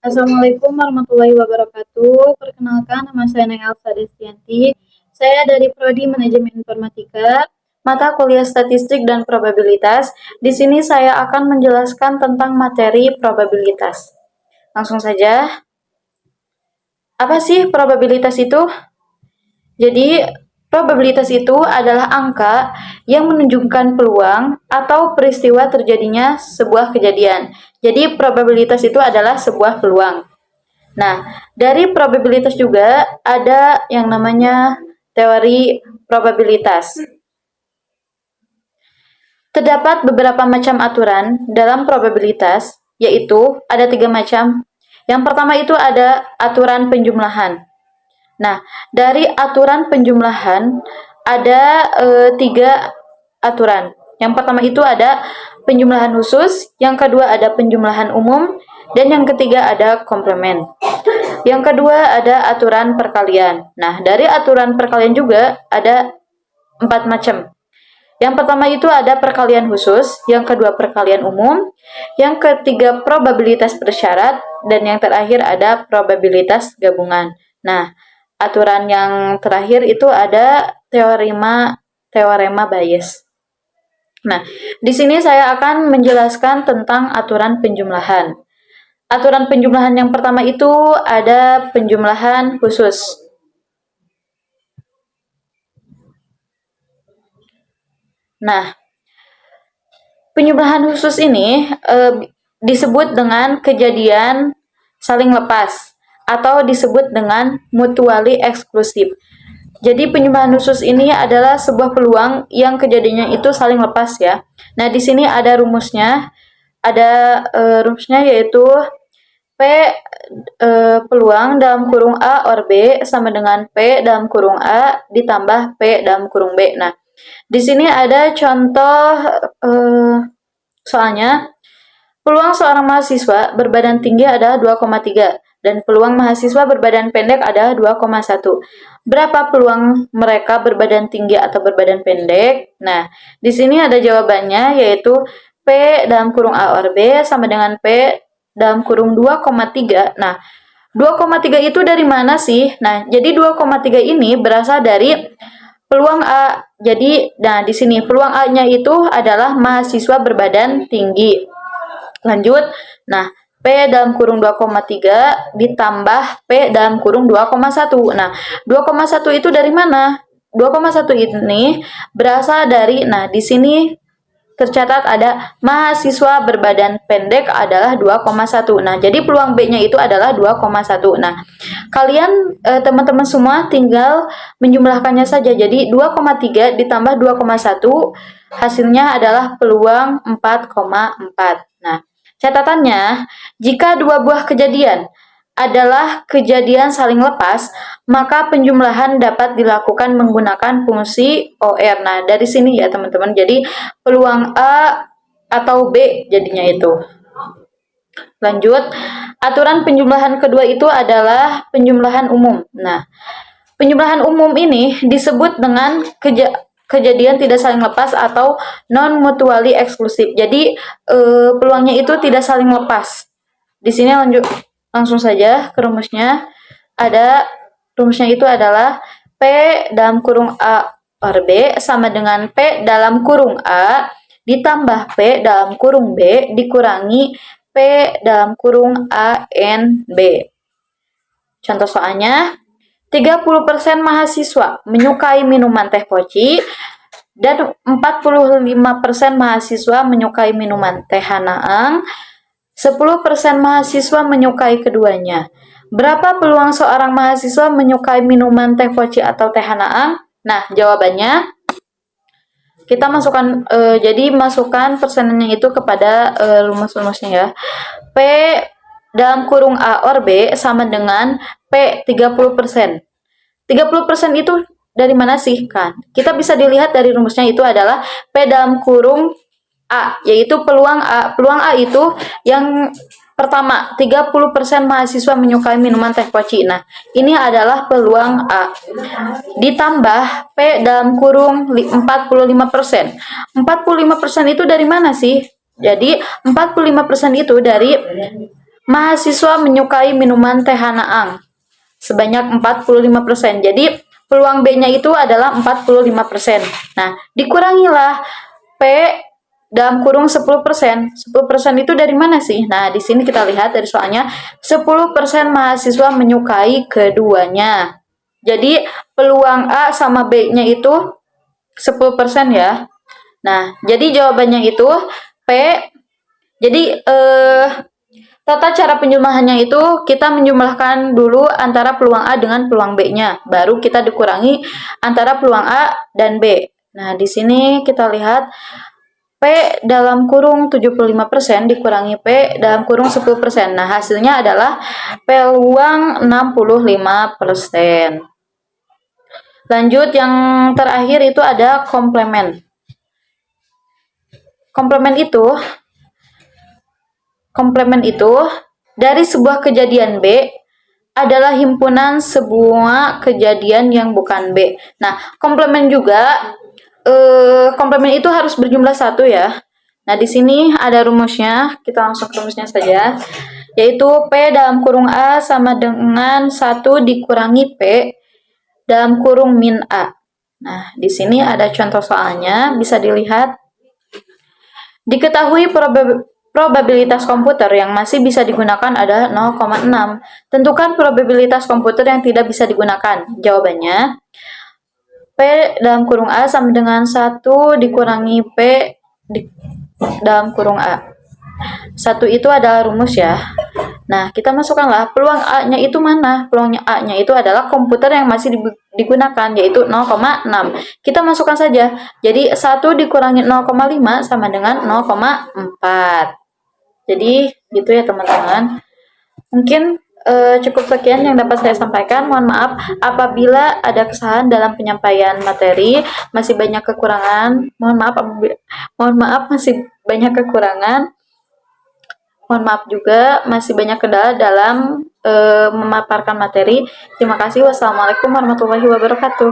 Assalamualaikum warahmatullahi wabarakatuh. Perkenalkan, nama saya Neng Elsa Destianti. Saya dari Prodi Manajemen Informatika, mata kuliah Statistik dan Probabilitas. Di sini saya akan menjelaskan tentang materi probabilitas. Langsung saja. Apa sih probabilitas itu? Jadi, probabilitas itu adalah angka yang menunjukkan peluang atau peristiwa terjadinya sebuah kejadian. Jadi, probabilitas itu adalah sebuah peluang. Nah, dari probabilitas juga ada yang namanya teori probabilitas. Terdapat beberapa macam aturan dalam probabilitas, yaitu ada 3 macam. Yang pertama itu ada aturan penjumlahan. Nah, dari aturan penjumlahan ada 3 aturan. Yang pertama itu ada penjumlahan khusus, yang kedua ada penjumlahan umum, dan yang ketiga ada komplement. Yang kedua ada aturan perkalian. Nah, dari aturan perkalian juga ada 4 macam. Yang pertama itu ada perkalian khusus, yang kedua perkalian umum, yang ketiga probabilitas bersyarat, dan yang terakhir ada probabilitas gabungan. Nah, aturan yang terakhir itu ada teorema Bayes. Nah, di sini saya akan menjelaskan tentang aturan penjumlahan. Aturan penjumlahan yang pertama itu ada penjumlahan khusus. Nah, penjumlahan khusus ini disebut dengan kejadian saling lepas atau disebut dengan mutually eksklusif. Jadi penjumlahan khusus ini adalah sebuah peluang yang kejadiannya itu saling lepas ya. Nah, di sini ada rumusnya. Ada rumusnya yaitu P peluang dalam kurung A or B sama dengan P dalam kurung A ditambah P dalam kurung B. Nah, di sini ada contoh soalnya peluang seorang mahasiswa berbadan tinggi adalah 2,3 dan peluang mahasiswa berbadan pendek adalah 2,1. Berapa peluang mereka berbadan tinggi atau berbadan pendek? Nah, di sini ada jawabannya yaitu P dalam kurung A or B sama dengan P dalam kurung 2,3. Nah, 2,3 itu dari mana sih? Nah, jadi 2,3 ini berasal dari peluang A. Jadi, nah di sini peluang A-nya itu adalah mahasiswa berbadan tinggi. Lanjut. Nah, P dalam kurung 2,3 ditambah P dalam kurung 2,1. Nah, 2,1 itu dari mana? 2,1 ini berasal dari, nah di sini tercatat ada mahasiswa berbadan pendek adalah 2,1. Nah, jadi peluang B-nya itu adalah 2,1. Nah, kalian teman-teman semua tinggal menjumlahkannya saja. Jadi 2,3 ditambah 2,1 hasilnya adalah peluang 4,4. Nah, catatannya, jika dua buah kejadian adalah kejadian saling lepas, maka penjumlahan dapat dilakukan menggunakan fungsi OR. Nah, dari sini ya teman-teman, jadi peluang A atau B jadinya itu. Lanjut, aturan penjumlahan kedua itu adalah penjumlahan umum. Nah, penjumlahan umum ini disebut dengan kejadian tidak saling lepas atau non-mutually eksklusif. Jadi, peluangnya itu tidak saling lepas. Di sini langsung saja ke rumusnya. Ada rumusnya itu adalah P dalam kurung A or B sama dengan P dalam kurung A ditambah P dalam kurung B dikurangi P dalam kurung A N B. Contoh soalnya, 30% mahasiswa menyukai minuman teh poci dan 45% mahasiswa menyukai minuman teh hanaang. 10% mahasiswa menyukai keduanya. Berapa peluang seorang mahasiswa menyukai minuman teh poci atau teh hanaang? Nah, jawabannya kita masukkan, jadi masukkan persenannya itu kepada rumus-rumusnya ya. P dalam kurung A or B sama dengan P 30%. 30% itu dari mana sih kan? Kita bisa dilihat dari rumusnya itu adalah P dalam kurung A, yaitu peluang A. Peluang A itu yang pertama, 30% mahasiswa menyukai minuman teh poci. Nah, ini adalah peluang A. Ditambah P dalam kurung 45%. 45% itu dari mana sih? Jadi, 45% itu dari mahasiswa menyukai minuman teh Hanaang sebanyak 45%. Jadi peluang B-nya itu adalah 45%. Nah, dikurangilah P dalam kurung 10%. 10% itu dari mana sih? Nah, di sini kita lihat dari soalnya 10% mahasiswa menyukai keduanya. Jadi peluang A sama B-nya itu 10% ya. Nah, jadi jawabannya itu P. Jadi tata cara penjumlahannya itu kita menjumlahkan dulu antara peluang A dengan peluang B-nya, baru kita dikurangi antara peluang A dan B. Nah, di sini kita lihat P dalam kurung 75% dikurangi P dalam kurung 10%. Nah, hasilnya adalah peluang 65%. Lanjut, yang terakhir itu ada komplemen. Komplemen itu dari sebuah kejadian B adalah himpunan sebuah kejadian yang bukan B. Nah, komplemen juga komplemen itu harus berjumlah 1 ya. Nah, di sini ada rumusnya. Kita langsung ke rumusnya saja. Yaitu P dalam kurung A sama dengan 1 dikurangi P dalam kurung min A. Nah, di sini ada contoh soalnya, bisa dilihat. Diketahui probabilitas komputer yang masih bisa digunakan adalah 0,6. Tentukan probabilitas komputer yang tidak bisa digunakan. Jawabannya, P dalam kurung A sama dengan 1 dikurangi P dalam kurung A. 1 itu adalah rumus ya. Nah, kita masukkanlah peluang A-nya itu mana? Peluang A-nya itu adalah komputer yang masih digunakan, yaitu 0,6. Kita masukkan saja. Jadi, 1 dikurangi 0,5 sama dengan 0,4. Jadi, gitu ya teman-teman. Mungkin cukup sekian yang dapat saya sampaikan. Mohon maaf apabila ada kesalahan dalam penyampaian materi, masih banyak kekurangan. Mohon maaf masih banyak kekurangan. Mohon maaf juga masih banyak kendala dalam memaparkan materi. Terima kasih. Wassalamualaikum warahmatullahi wabarakatuh.